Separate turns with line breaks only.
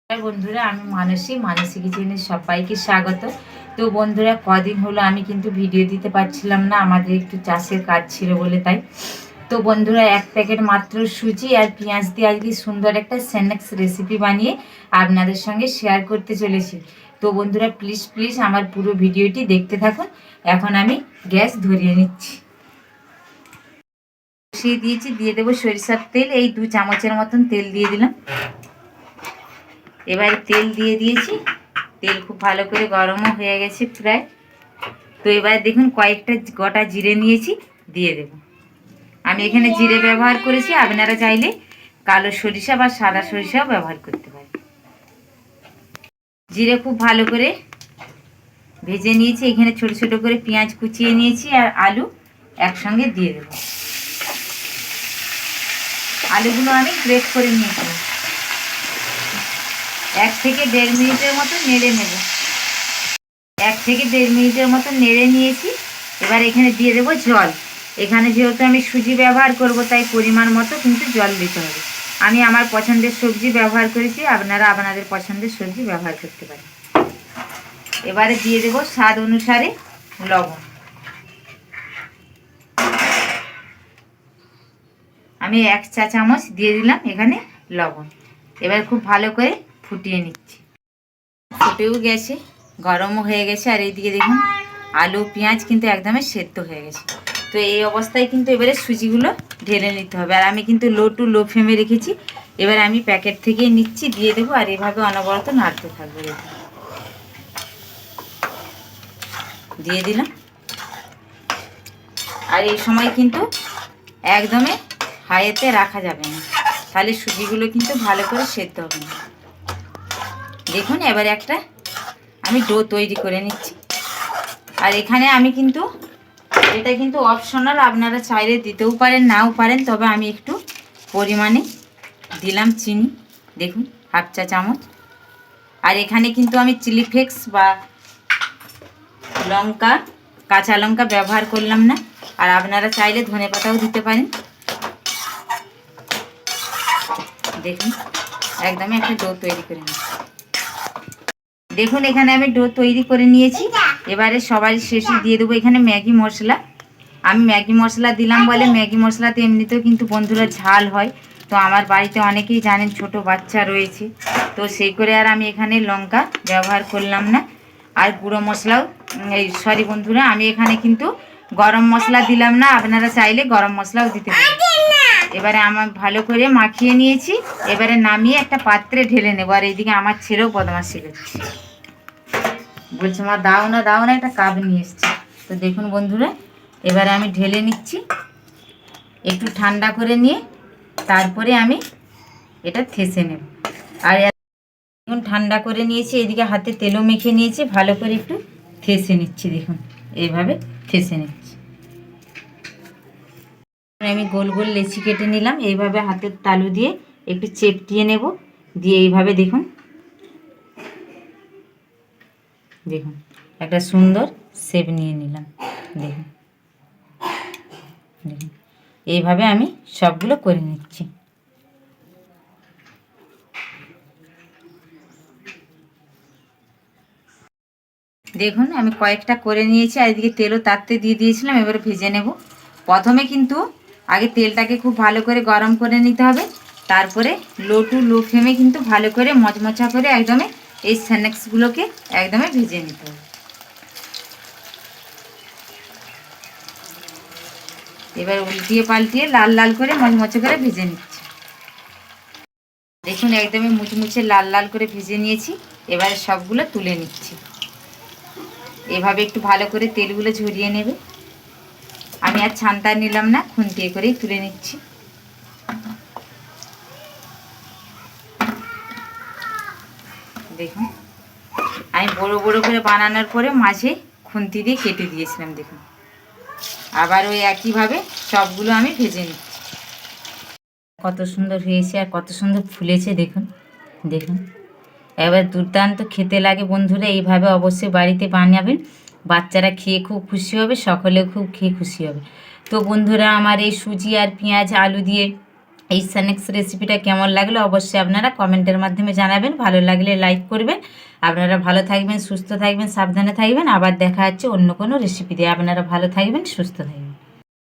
বন্ধুরা, আমি মানসী কিচেনে সবাইকে স্বাগত। তো বন্ধুরা, কদিন হলো আমি কিন্তু ভিডিও দিতে পারছিলাম না, আমাদের একটু চাষের কাজ ছিল বলে। তাই তো বন্ধুরা, এক প্যাকেট মাত্র সুজি আর পেঁয়াজ দিয়ে আজকে সুন্দর একটা স্ন্যাক্স রেসিপি বানিয়ে আপনাদের সঙ্গে শেয়ার করতে চলেছি। তো বন্ধুরা, প্লিজ প্লিজ আমার পুরো ভিডিওটি দেখতে থাকুন। এখন আমি গ্যাস ধরিয়ে নিচ্ছি, বসিয়ে দিয়েছি। দিয়ে দেবো সরিষার তেল, এই 2 চামচের মতন তেল দিয়ে দিলাম। এবারে তেল দিয়ে দিয়েছি, তেল খুব ভালো করে গরমও হয়ে গেছে প্রায়। তো এবার দেখুন, কয়েকটা গোটা জিরে নিয়েছি, দিয়ে দেব। আমি এখানে জিরে ব্যবহার করেছি, আপনারা চাইলে কালো সরিষা বা সাদা সরিষাও ব্যবহার করতে পারেন। জিরে খুব ভালো করে ভেজে নিয়েছি। এখানে ছোট ছোট করে পেঁয়াজ কুচিয়ে নিয়েছি আর আলু একসঙ্গে দিয়ে দেব। আলুগুলো আমি গ্রেট করে নিয়েছি। 1 থেকে 1.5 মিনিটের মতো নেড়ে নেব। 1 থেকে 1.5 মিনিটের মতো নেড়ে নিয়েছি। এবার এখানে দিয়ে দেবো জল। এখানে যেহেতু আমি সুজি ব্যবহার করব, তাই পরিমাণ মতো কিন্তু জল দিতে হবে। আমি আমার পছন্দের সবজি ব্যবহার করেছি, আপনারা আপনাদের পছন্দের সবজি ব্যবহার করতে পারেন। এবারে দিয়ে দেবো স্বাদ অনুসারে লবণ। আমি 1 চা চামচ দিয়ে দিলাম এখানে লবণ। এবার খুব ভালো করে ফুটিয়ে নিচ্ছি। ফুটেও গেছে, গরমও হয়ে গেছে। আর এইদিকে দেখুন, আলু পেঁয়াজ কিন্তু একদমই সেদ্ধ হয়ে গেছে। তো এই অবস্থায় কিন্তু এবারে সুজিগুলো ঢেলে নিতে হবে। আর আমি কিন্তু লো ফ্লেমে রেখেছি। এবার আমি প্যাকেট থেকে নিচ্ছি, দিয়ে দেবো। আর এভাবে অনবরত নাড়তে থাকবে। দিয়ে দিলাম। আর এই সময় কিন্তু একদমই হাইতে রাখা যাবে না, তাহলে সুজিগুলো কিন্তু ভালো করে সেদ্ধ হবে না। দেখুন, এবার একটা আমি ডো তৈরি করে নিচ্ছি। আর এখানে আমি কিন্তু, এটা কিন্তু অপশনাল, আপনারা চাইলে দিতেও পারেন নাও পারেন, তবে আমি একটু পরিমাণে দিলাম চিনি। দেখুন, 1/2 চা চামচ। আর এখানে কিন্তু আমি চিলি ফ্লেক্স বা লঙ্কা, কাঁচা লঙ্কা ব্যবহার করলাম না। আর আপনারা চাইলে ধনেপাতাও দিতে পারেন। দেখুন, একদমই একটা ডো তৈরি করে নিচ্ছি। দেখুন, এখানে আমি ডো তৈরি করে নিয়েছি। এবারে সবার শেষে দিয়ে দেবো এখানে ম্যাগি মশলা। আমি ম্যাগি মশলা দিলাম বলে, ম্যাগি মশলাতে এমনিতেও কিন্তু বন্ধুরা ঝাল হয়। তো আমার বাড়িতে অনেকেই জানেন ছোট বাচ্চা রয়েছে, তো সেই করে আর আমি এখানে লঙ্কা ব্যবহার করলাম না। আর গুঁড়ো মশলাও, সরি বন্ধুরা, আমি এখানে কিন্তু গরম মশলা দিলাম না, আপনারা চাইলে গরম মশলাও দিতে পারেন। এবারে আমার ভালো করে মাখিয়ে নিয়েছি। এবারে নামিয়ে একটা পাত্রে ঢেলে নেবো। আর এইদিকে আমার ছেলেও বদমাশি করছে, বলছে মা দাও না দাও না, একটা কাপ নিয়ে এসছে। তো দেখুন বন্ধুরা, এবারে আমি ঢেলে নিচ্ছি। একটু ঠান্ডা করে নিয়ে তারপরে আমি এটা থেসে নেব। আর এখন ঠান্ডা করে নিয়েছি, এদিকে হাতে তেলও মেখে নিয়েছি, ভালো করে একটু থেসে নিচ্ছি। দেখুন, এইভাবে থেসে নিচ্ছি। আমি গোল গোল লেচি কেটে নিলাম। এইভাবে হাতের তালু দিয়ে একটু চেপটিয়ে নেব, দিয়ে এইভাবে দেখুন, দেখুন একটা সুন্দর শেপ নিয়ে নিলাম। দেখুন দেখুন, এইভাবে আমি সবগুলো করে নিচ্ছি। দেখুন, আমি কয়েকটা করে নিয়েছি। আর এদিকে তেলও তাতে দিয়ে দিয়েছিলাম। এবারে ভেজে নেব। প্রথমে কিন্তু আগে তেলটাকে খুব ভালো করে গরম করে নিতে হবে, তারপরে লো ফ্লেমে কিন্তু ভালো করে মচমচা করে একদমই এই স্ন্যাক্সগুলোকে একদমই ভেজে নিতে হবে। এবার উল্টিয়ে পাল্টিয়ে লাল লাল করে মচমচে করে ভেজে নিচ্ছি। দেখুন, একদমই মুচমুচে লাল লাল করে ভেজে নিয়েছি। এবারে সবগুলো তুলে নিচ্ছি। এভাবে একটু ভালো করে তেলগুলো ঝরিয়ে নেবে। আমি আর ছান্তা নিলাম না, খুন্তিয়ে করেই তুলে নিচ্ছি। দেখুন, আমি বড় বড় করে বানানোর পরে মাঝে খুন্তি দিয়ে কেটে দিয়েছিলাম। দেখুন, আবার ওই একইভাবে সবগুলো আমি ভেজে নিচ্ছি। কত সুন্দর হয়েছে আর কত সুন্দর ফুলেছে। দেখুন দেখুন, এবার দুর্দান্ত খেতে লাগে বন্ধুরা। এইভাবে অবশ্যই বাড়িতে বানাবেন, বাচ্চারা খেয়ে খুব খুশি হবে, সকলেও খুব খেয়ে খুশি হবে। তো বন্ধুরা, আমার এই সুজি আর পেঁয়াজ আলু দিয়ে এই স্ন্যাক্স রেসিপিটা কেমন লাগলো অবশ্যই আপনারা কমেন্টের মাধ্যমে জানাবেন। ভালো লাগলে লাইক করবেন। আপনারা ভালো থাকবেন, সুস্থ থাকবেন, সাবধানে থাকবেন। আবার দেখা হচ্ছে অন্য কোনো রেসিপি দিয়ে। আপনারা ভালো থাকবেন, সুস্থ থাকবেন।